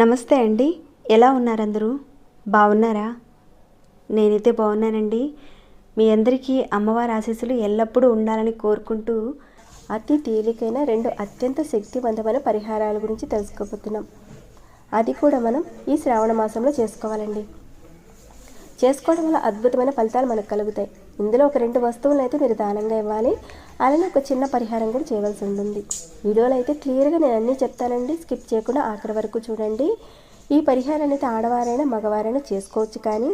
నమస్తే అండి, ఎలా ఉన్నారు అందరూ? బాగున్నారా? నేనైతే బాగున్నానండి. మీ అందరికీ అమ్మవారి ఆశీస్సులు ఎల్లప్పుడూ ఉండాలని కోరుకుంటూ అతి తేలికైన 2 అత్యంత శక్తివంతమైన పరిహారాల గురించి తెలుసుకోబోతున్నాం. అది కూడా మనం ఈ శ్రావణ మాసంలో చేసుకోవాలండి. చేసుకోవడం వల్ల అద్భుతమైన ఫలితాలు మనకు కలుగుతాయి. ఇందులో ఒక 2 వస్తువులను అయితే మీరు దానంగా ఇవ్వాలి. అలానే ఒక చిన్న పరిహారం కూడా చేయవలసి ఉంటుంది. వీడియోలో అయితే క్లియర్గా నేను అన్నీ చెప్తానండి, స్కిప్ చేయకుండా ఆఖరి వరకు చూడండి. ఈ పరిహారాన్ని అయితే ఆడవారైనా మగవారైనా చేసుకోవచ్చు, కానీ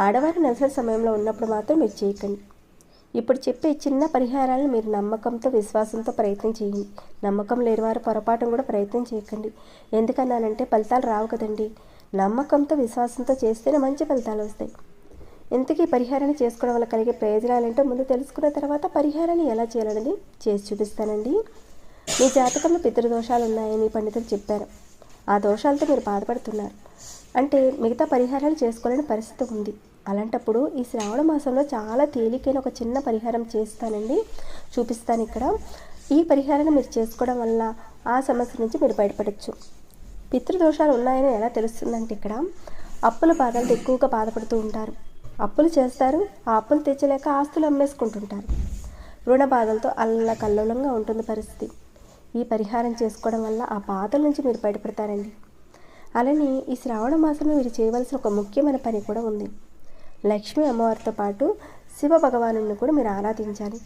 ఆడవారు నెలసరి సమయంలో ఉన్నప్పుడు మాత్రం మీరు చేయకండి. ఇప్పుడు చెప్పే చిన్న పరిహారాలను మీరు నమ్మకంతో విశ్వాసంతో ప్రయత్నం చేయండి. నమ్మకం లేని వారు పొరపాటును కూడా ప్రయత్నం చేయకండి. ఎందుకన్నానంటే ఫలితాలు రావు కదండి. నమ్మకంతో విశ్వాసంతో చేస్తేనే మంచి ఫలితాలు వస్తాయి. ఇంతకీ పరిహారాన్ని చేసుకోవడం వల్ల కలిగే ప్రయోజనాలు ఏంటో ముందు తెలుసుకున్న తర్వాత పరిహారాన్ని ఎలా చేయాలనేది చేసి చూపిస్తానండి. మీ జాతకంలో పితృదోషాలు ఉన్నాయని పండితులు చెప్పారు. ఆ దోషాలతో మీరు బాధపడుతున్నారు అంటే మిగతా పరిహారాలు చేసుకోలేని పరిస్థితి ఉంది. అలాంటప్పుడు ఈ శ్రావణ మాసంలో చాలా తేలికైన ఒక చిన్న పరిహారం చేస్తానండి, చూపిస్తాను ఇక్కడ. ఈ పరిహారాన్ని మీరు చేసుకోవడం వల్ల ఆ సమస్య నుంచి మీరు బయటపడవచ్చు. పితృదోషాలు ఉన్నాయని ఎలా తెలుస్తుందంటే, ఇక్కడ అప్పుల బాధలతో ఎక్కువగా బాధపడుతూ ఉంటారు. అప్పులు చేస్తారు, ఆ అప్పులు తెచ్చలేక ఆస్తులు అమ్మేసుకుంటుంటారు. రుణ బాధలతో అల్లకల్లోలంగా ఉంటుంది పరిస్థితి. ఈ పరిహారం చేసుకోవడం వల్ల ఆ బాధల నుంచి మీరు బయటపడతారండి. అలానే ఈ శ్రావణ మాసంలో మీరు చేయవలసిన ఒక ముఖ్యమైన పని కూడా ఉంది. లక్ష్మీ అమ్మవారితో పాటు శివ భగవాను కూడా మీరు ఆరాధించాలి.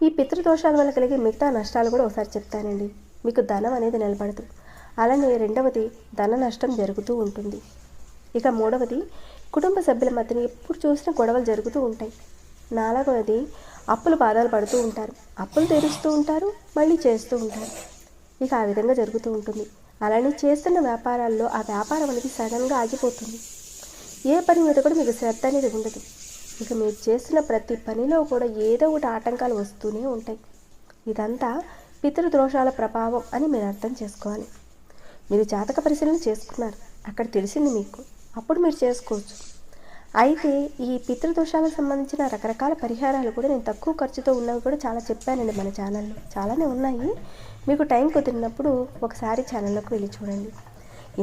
ఈ పితృదోషాల వల్ల కలిగే మిగతా నష్టాలు కూడా ఒకసారి చెప్తానండి. మీకు ధనం అనేది నిలబడదు. అలానే రెండవది, ధన నష్టం జరుగుతూ ఉంటుంది. ఇక మూడవది, కుటుంబ సభ్యుల మధ్యన ఎప్పుడు చూసినా గొడవలు జరుగుతూ ఉంటాయి. నాలుగవది, అప్పులు బాధలు పడుతూ ఉంటారు. అప్పులు తీరుస్తూ ఉంటారు, మళ్ళీ చేస్తూ ఉంటారు. ఇక ఆ విధంగా జరుగుతూ ఉంటుంది. అలానే చేస్తున్న వ్యాపారాల్లో ఆ వ్యాపారం అనేది సడన్గా ఆగిపోతుంది. ఏ పని మీద కూడా మీకు శ్రద్ధ అనేది ఉండదు. ఇక మీరు చేస్తున్న ప్రతి పనిలో కూడా ఏదో ఒకటి ఆటంకాలు వస్తూనే ఉంటాయి. ఇదంతా పితృదోషాల ప్రభావం అని మీరు అర్థం చేసుకోవాలి. మీరు జాతక పరిశీలన చేసుకున్నారు, అక్కడ తెలిసింది మీకు, అప్పుడు మీరు చేసుకోవచ్చు. అయితే ఈ పితృదోషాలకు సంబంధించిన రకరకాల పరిహారాలు కూడా నేను తక్కువ ఖర్చుతో ఉన్నవి కూడా చాలా చెప్పానండి మన ఛానల్లో. చాలానే ఉన్నాయి. మీకు టైం కుదిరినప్పుడు ఒకసారి ఛానల్లోకి వెళ్ళి చూడండి.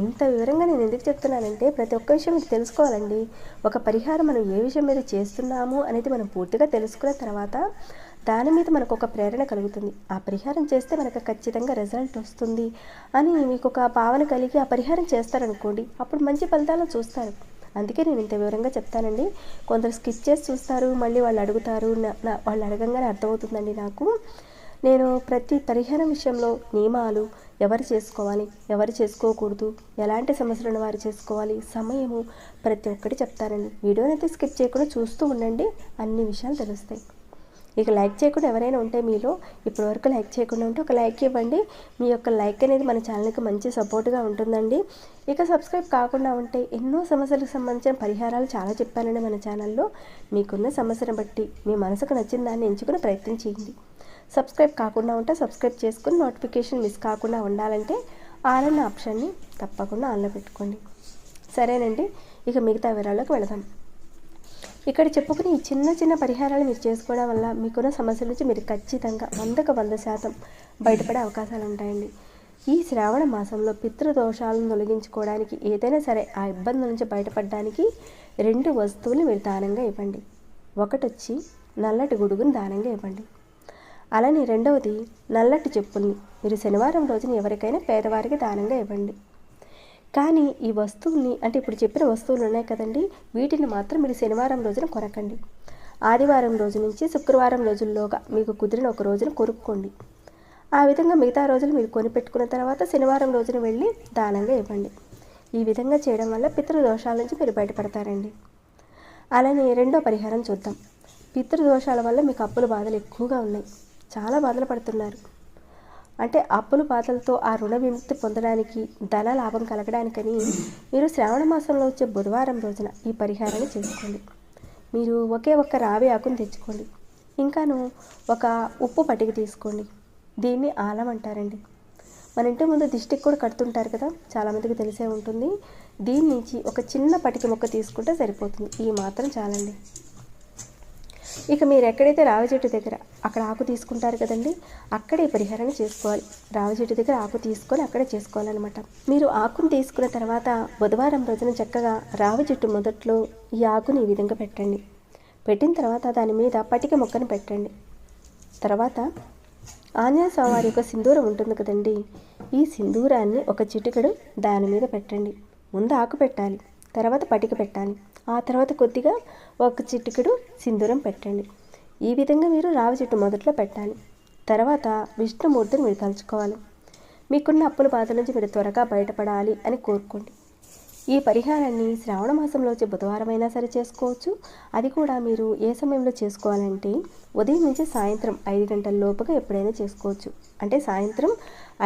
ఇంత వివరంగా నేను ఎందుకు చెప్తున్నానంటే, ప్రతి ఒక్క విషయం మీరు తెలుసుకోవాలండి. ఒక పరిహారం మనం ఏ విషయం మీద చేస్తున్నాము అనేది మనం పూర్తిగా తెలుసుకున్న తర్వాత దాని మీద మనకు ఒక ప్రేరణ కలుగుతుంది. ఆ పరిహారం చేస్తే మనకు ఖచ్చితంగా రిజల్ట్ వస్తుంది అని మీకు ఒక భావన కలిగి ఆ పరిహారం చేస్తారనుకోండి, అప్పుడు మంచి ఫలితాలను చూస్తారు. అందుకే నేను ఇంత వివరంగా చెప్తానండి. కొందరు స్కిప్ చేసి చూస్తారు, మళ్ళీ వాళ్ళు అడుగుతారు. వాళ్ళు అడగంగానే అర్థమవుతుందండి నాకు. నేను ప్రతి పరిహారం విషయంలో నియమాలు, ఎవరు చేసుకోవాలి, ఎవరు చేసుకోకూడదు, ఎలాంటి సమస్యలను వారు చేసుకోవాలి, సమయము, ప్రతి ఒక్కటి చెప్తానండి. వీడియోనైతే స్కిప్ చేయకుండా చూస్తూ ఉండండి, అన్ని విషయాలు తెలుస్తాయి. ఇక లైక్ చేయకుండా ఎవరైనా ఉంటే మీలో ఇప్పటివరకు లైక్ చేయకుండా ఉంటే ఒక లైక్ ఇవ్వండి. మీ యొక్క లైక్ అనేది మన ఛానల్కి మంచి సపోర్ట్గా ఉంటుందండి. ఇక సబ్స్క్రైబ్ కాకుండా ఉంటే ఎన్నో సమస్యలకు సంబంధించిన పరిహారాలు చాలా చెప్పానండి మన ఛానల్లో. మీకున్న సమస్యను బట్టి మీ మనసుకు నచ్చిన దాన్ని ఎంచుకుని ప్రయత్నం చేయండి. సబ్స్క్రైబ్ కాకుండా ఉంటే సబ్స్క్రైబ్ చేసుకుని నోటిఫికేషన్ మిస్ కాకుండా ఉండాలంటే ఆల్ అన్న ఆప్షన్ని తప్పకుండా ఆన్లో పెట్టుకోండి. సరేనండి, ఇక మిగతా వివరాల్లోకి వెళదాం. ఇక్కడ చెప్పుకుని ఈ చిన్న చిన్న పరిహారాలు మీరు చేసుకోవడం వల్ల మీకున్న సమస్యల నుంచి మీరు ఖచ్చితంగా 100% బయటపడే అవకాశాలు ఉంటాయండి. ఈ శ్రావణ మాసంలో పితృదోషాలను తొలగించుకోవడానికి ఏదైనా సరే ఆ ఇబ్బందుల నుంచి బయటపడడానికి 2 వస్తువులు మీరు దానంగా ఇవ్వండి. ఒకటి వచ్చి నల్లటి గొడుగుని దానంగా ఇవ్వండి. అలానే రెండవది నల్లటి చెప్పుల్ని మీరు శనివారం రోజున ఎవరికైనా పేదవారికి దానంగా ఇవ్వండి. కానీ ఈ వస్తువుల్ని, అంటే ఇప్పుడు చెప్పిన వస్తువులు ఉన్నాయి కదండి, వీటిని మాత్రం మీరు శనివారం రోజున కొనకండి. ఆదివారం రోజు నుంచి శుక్రవారం రోజుల్లోగా మీకు కుదిరిన ఒక రోజున కొనుక్కోండి. ఆ విధంగా మిగతా రోజులు మీరు కొనిపెట్టుకున్న తర్వాత శనివారం రోజున వెళ్ళి దానంగా ఇవ్వండి. ఈ విధంగా చేయడం వల్ల పితృదోషాల నుంచి మీరు బయటపడతారండి. అలానే రెండో పరిహారం చూద్దాం. పితృదోషాల వల్ల మీకు అప్పుల బాధలు ఎక్కువగా ఉన్నాయి, చాలా బాధలు పడుతున్నారు. అంటే అప్పుల బాధలతో ఆ రుణ విముక్తి పొందడానికి, ధన లాభం కలగడానికని మీరు శ్రావణ మాసంలో వచ్చే బుధవారం రోజున ఈ పరిహారాన్ని చేసుకోండి. మీరు ఒకే ఒక్క రావి ఆకుని తెచ్చుకోండి. ఇంకాను ఒక ఉప్పు పట్టిక తీసుకోండి. దీన్ని ఆలం అంటారండి. మన ఇంటి ముందు దిష్టికి కూడా కడుతుంటారు కదా, చాలామందికి తెలిసే ఉంటుంది. దీని నుంచి ఒక చిన్న పటిక ముక్క తీసుకుంటే సరిపోతుంది. ఈ మాత్రం చాలండి. ఇక మీరు ఎక్కడైతే రావి చెట్టు దగ్గర అక్కడ ఆకు తీసుకుంటారు కదండి, అక్కడే పరిహారాన్ని చేసుకోవాలి. రావి చెట్టు దగ్గర ఆకు తీసుకొని అక్కడే చేసుకోవాలన్నమాట. మీరు ఆకును తీసుకున్న తర్వాత బుధవారం రోజున చక్కగా రావి చెట్టు మొదట్లో ఈ ఆకుని ఈ విధంగా పెట్టండి. పెట్టిన తర్వాత దాని మీద పటిక మొక్కను పెట్టండి. తర్వాత ఆంజనేయ స్వామి వారి యొక్క సింధూరం ఉంటుంది కదండి, ఈ సింధూరాన్ని ఒక చిటికెడు దాని మీద పెట్టండి. ముందు ఆకు పెట్టాలి, తర్వాత పటిక పెట్టాలి, ఆ తర్వాత కొద్దిగా ఒక చిటికెడు సింధూరం పెట్టండి. ఈ విధంగా మీరు రావి చెట్టు మొదట్లో పెట్టాలి. తర్వాత విష్ణుమూర్తిని మీరు తలుచుకోవాలి. మీకున్న అప్పుల బాధల నుంచి మీరు త్వరగా బయటపడాలి అని కోరుకోండి. ఈ పరిహారాన్ని శ్రావణ మాసంలో వచ్చే బుధవారం అయినా సరే చేసుకోవచ్చు. అది కూడా మీరు ఏ సమయంలో చేసుకోవాలంటే ఉదయం నుంచి సాయంత్రం 5 గంటల లోపుగా ఎప్పుడైనా చేసుకోవచ్చు. అంటే సాయంత్రం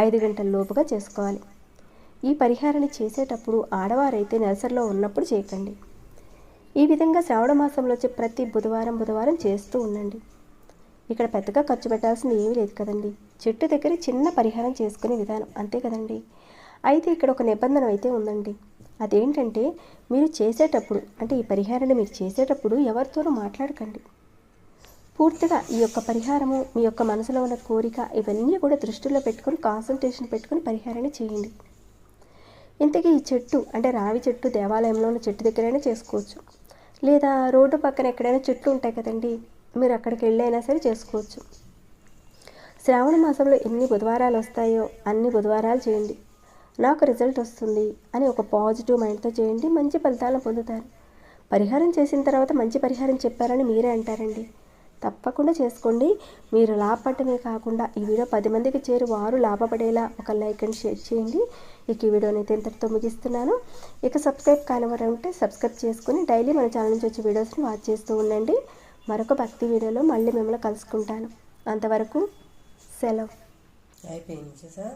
5 గంటల లోపుగా చేసుకోవాలి. ఈ పరిహారాన్ని చేసేటప్పుడు ఆడవారైతే నెలసరిలో ఉన్నప్పుడు చేయకండి. ఈ విధంగా శ్రావణ మాసంలో వచ్చే ప్రతి బుధవారం చేస్తూ ఉండండి. ఇక్కడ పెద్దగా ఖర్చు పెట్టాల్సింది ఏమీ లేదు కదండి. చెట్టు దగ్గర చిన్న పరిహారం చేసుకునే విధానం అంతే కదండి. అయితే ఇక్కడ ఒక నిబంధన అయితే ఉందండి. అదేంటంటే మీరు చేసేటప్పుడు, అంటే ఈ పరిహారాన్ని మీరు చేసేటప్పుడు ఎవరితోనూ మాట్లాడకండి. పూర్తిగా ఈ యొక్క పరిహారము మీ యొక్క మనసులో ఉన్న కోరిక ఇవన్నీ కూడా దృష్టిలో పెట్టుకొని కాన్సన్ట్రేషన్ పెట్టుకొని పరిహారాన్ని చేయండి. ఇంతకీ ఈ చెట్టు అంటే రావి చెట్టు దేవాలయంలో ఉన్న చెట్టు దగ్గరైనా చేసుకోవచ్చు, లేదా రోడ్డు పక్కన ఎక్కడైనా చెట్లు ఉంటాయి కదండి, మీరు అక్కడికి వెళ్ళైనా సరే చేసుకోవచ్చు. శ్రావణ మాసంలో ఎన్ని బుధవారాలు వస్తాయో అన్ని బుధవారాలు చేయండి. నాకు రిజల్ట్ వస్తుంది అని ఒక పాజిటివ్ మైండ్తో చేయండి, మంచి ఫలితాలను పొందుతారు. పరిహారం చేసిన తర్వాత మంచి పరిహారం చెప్పారని మీరే అంటారండి. తప్పకుండా చేసుకోండి. మీరు లాభపడటమే కాకుండా ఈ వీడియో 10 మందికి చేరి వారు లాభపడేలా ఒక లైక్ అండ్ షేర్ చేయండి. ఇక ఈ వీడియోని అయితే ఇంతటితో ముగిస్తున్నాను. ఇక సబ్స్క్రైబ్ కానివారు ఉంటే సబ్స్క్రైబ్ చేసుకుని డైలీ మన ఛానల్ నుంచి వచ్చే వీడియోస్ని వాచ్ చేస్తూ ఉండండి. మరొక భక్తి వీడియోలో మళ్ళీ మిమ్మల్ని కలుసుకుంటాను. అంతవరకు సెలవు. అయిపోయింది సార్.